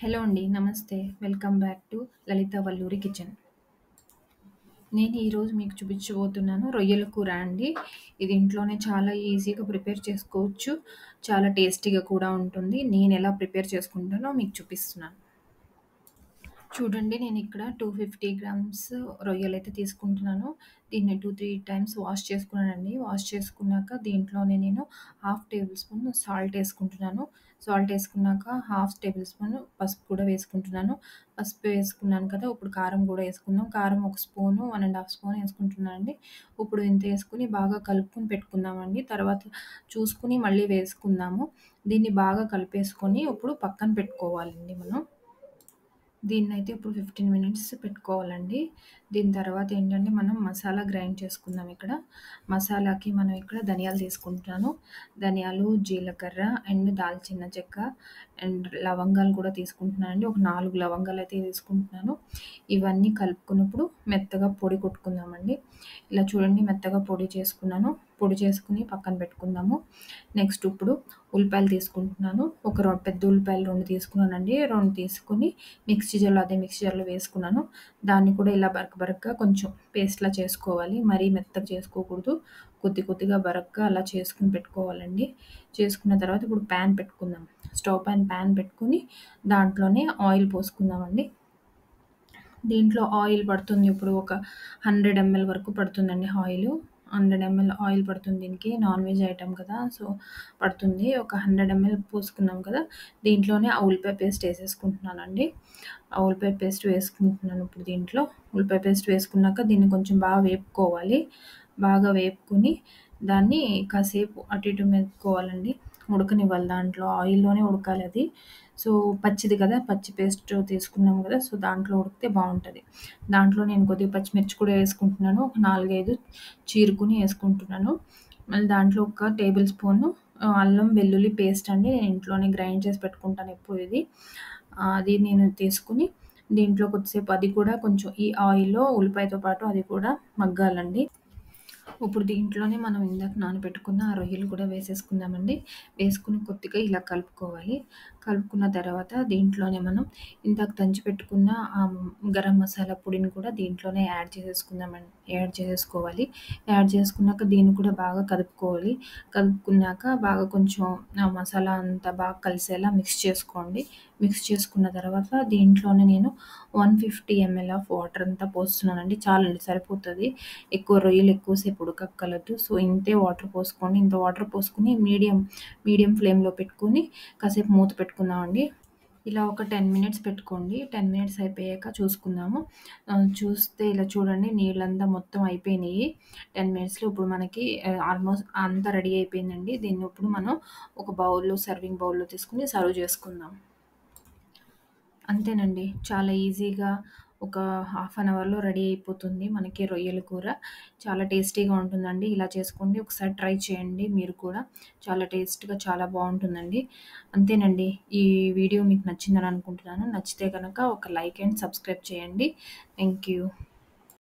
Hello అండి. నమస్తే. Welcome back to Lalitha Valluri kitchen. నేను ఈరోజు మీకు చూపించబోతున్నాను రొయ్యల కూర అండి. ఇది ఇంట్లోనే చాలా ఈజీగా ప్రిపేర్ చేసుకోవచ్చు. చాలా టేస్టీగా కూడా ఉంటుంది. నేనెలా ప్రిపేర్ చేసుకుంటానో మీకు చూపిస్తున్నాను. చూడండి నేనిక్కడ 250 గ్రామ్స్ రొయ్యలైతే తీసుకుంటున్నాను. దీన్ని 2, 3 టైమ్స్ వాష్ చేసుకున్నానండి. వాష్ చేసుకున్నాక దీంట్లోనే నేను హాఫ్ టేబుల్ స్పూన్ సాల్ట్ ఏసుకుంటున్నాను. సాల్ట్ ఏసుకున్నాక హాఫ్ టేబుల్ స్పూన్ పసుపు కూడా వేసుకుంటున్నాను. పసుపు వేసుకున్నాను కదా! ఇప్పుడు కారం కూడా ఏసుకుందాం. కారం ఒక స్పూను, 1 ½ స్పూన్ ఏసుకుంటున్నానండి. ఇప్పుడు ఇంత ఏసుకొని బాగా కలుపుకొని పెట్టుకుందామండి. తర్వాత చూసుకొని మళ్ళీ వేసుకుందాము. దీన్ని బాగా కలిపేసుకొని ఇప్పుడు పక్కన పెట్టుకోవాలండి మనం. దీన్నైతే ఇప్పుడు 15 మినిట్స్ పెట్టుకోవాలండి. దీని తర్వాత ఏంటంటే మనం మసాలా గ్రైండ్ చేసుకుందాం ఇక్కడ. మసాలాకి మనం ఇక్కడ ధనియాలు తీసుకుంటున్నాను. ధనియాలు, జీలకర్ర అండ్ దాల్చిన చెక్క అండ్ లవంగాలు కూడా తీసుకుంటున్నానండి. ఒక 4 లవంగాలైతే తీసుకుంటున్నాను. ఇవన్నీ కలుపుకున్నప్పుడు మెత్తగా పొడి కొట్టుకుందామండి. ఇలా చూడండి మెత్తగా పొడి చేసుకున్నాను. పొడి చేసుకొని పక్కన పెట్టుకుందాము. నెక్స్ట్ ఇప్పుడు ఉల్లిపాయలు తీసుకుంటున్నాను. ఒక పెద్ద ఉల్లిపాయలు 2 తీసుకున్నానండి. 2 తీసుకొని మిక్సీ జార్‌లో వేసుకున్నాను. దాన్ని కూడా ఇలా బరకగా కొంచెం పేస్ట్‌లా చేసుకోవాలి. మరీ మెత్తగా చేసుకోకూడదు. కొద్దిగా బరకగా అలా చేసుకొని పెట్టుకోవాలండి. చేసుకున్న తర్వాత ఇప్పుడు పాన్ పెట్టుకుందాం. స్టవ్ పైన పాన్ పెట్టుకొని దాంట్లోనే ఆయిల్ పోసుకుందామండి. దీంట్లో ఆయిల్ పడుతుంది ఇప్పుడు ఒక 100 ఎంఎల్ వరకు పడుతుందండి ఆయిలు. 100 ఎంఎల్ ఆయిల్ పడుతుంది దీనికి. నాన్ వెజ్ ఐటెమ్ కదా! సో, పడుతుంది. ఒక 100 ఎంఎల్ పోసుకున్నాం కదా! దీంట్లోనే ఆ ఉల్లిపాయ పేస్ట్ ఏసేసుకుంటున్నానండి. ఆ ఉల్లిపాయ పేస్ట్ వేసుకుంటున్నాను ఇప్పుడు దీంట్లో. ఉల్లిపాయ పేస్ట్ వేసుకున్నాక దీన్ని కొంచెం బాగా వేపుకోవాలి. బాగా వేపుకొని దాన్ని కాసేపు అటు ఇటు మెదుపుకోవాలండి. ఉడకనివ్వాలి దాంట్లో ఆయిల్‌లోనే ఉడకాలది. సో, పచ్చిది కదా! పచ్చి పేస్ట్ తీసుకున్నాం కదా! సో, దాంట్లో ఉడికితే బావుంటది. దాంట్లో నేను కొద్దిగా పచ్చిమిర్చి కూడా వేసుకుంటున్నాను. ఒక 4, 5 చీరుకొని ఏసుకుంటున్నాను. మళ్ళీ దాంట్లో ఒక టేబుల్ స్పూను అల్లం వెల్లుల్లి పేస్ట్ అండి. నేను ఇంట్లోనే గ్రైండ్ చేసి పెట్టుకుంటాను ఎప్పుడు ఇది. అది నేను తీసుకొని దీంట్లో కొద్దిసేపు అది కూడా కొంచెం ఈ ఆయిల్‌లో ఉల్లిపాయతో పాటు అది కూడా మగ్గాలండి. ఇప్పుడు దీంట్లోనే మనం ఇందాక నానబెట్టుకున్న ఆ రొయ్యలు కూడా వేసేసుకుందామండి. వేసుకొని కొద్దిగా ఇలా కలుపుకోవాలి. కలుపుకున్న తర్వాత దీంట్లోనే మనం ఇందాక దంచి పెట్టుకున్న గరం మసాలా పొడిని కూడా దీంట్లోనే యాడ్ చేసేసుకోవాలి. యాడ్ చేసుకున్నాక దీన్ని కూడా బాగా కలుపుకోవాలి. కలుపుకున్నాక బాగా కొంచెం ఆ మసాలా అంతా బాగా కలిసేలా మిక్స్ చేసుకోండి. మిక్స్ చేసుకున్న తర్వాత దీంట్లోనే నేను 150 ఎంఎల్ ఆఫ్ వాటర్ అంతా పోస్తున్నానండి. చాలండి సరిపోతది. రొయ్యలు ఎక్కువసేపు ఉడకక్కర్లేదు. సో, ఇంతే వాటర్ పోసుకోండి. ఇంత వాటర్ పోసుకొని మీడియం ఫ్లేమ్‌లో పెట్టుకొని కాసేపు మూత పెట్టుకుందామండి. ఇలా ఒక 10 మినిట్స్ పెట్టుకోండి. 10 మినిట్స్ అయిపోయాక చూసుకుందాము. చూస్తే ఇలా చూడండి నీళ్ళంతా మొత్తం అయిపోయినియి. 10 మినిట్స్‌లో ఇప్పుడు మనకి ఆల్మోస్ట్ అంతా రెడీ అయిపోయిందండి. దీన్ని ఇప్పుడు మనం ఒక సర్వింగ్ బౌల్‌లో తీసుకొని సర్వ్ చేసుకుందాం. అంతేనండి. చాలా ఈజీగా ఒక హాఫ్ అన్ అవర్‌లో రెడీ అయిపోతుంది మనకి రొయ్యల కూర. చాలా టేస్టీగా ఉంటుందండి. ఇలా చేసుకోండి. ఒకసారి ట్రై చేయండి మీరు కూడా. చాలా టేస్ట్‌గా చాలా బావుంటుందండి. అంతేనండి. ఈ వీడియో మీకు నచ్చిందని అనుకుంటున్నాను. నచ్చితే గనక ఒక లైక్ అండ్ సబ్స్క్రైబ్ చేయండి. Thank you.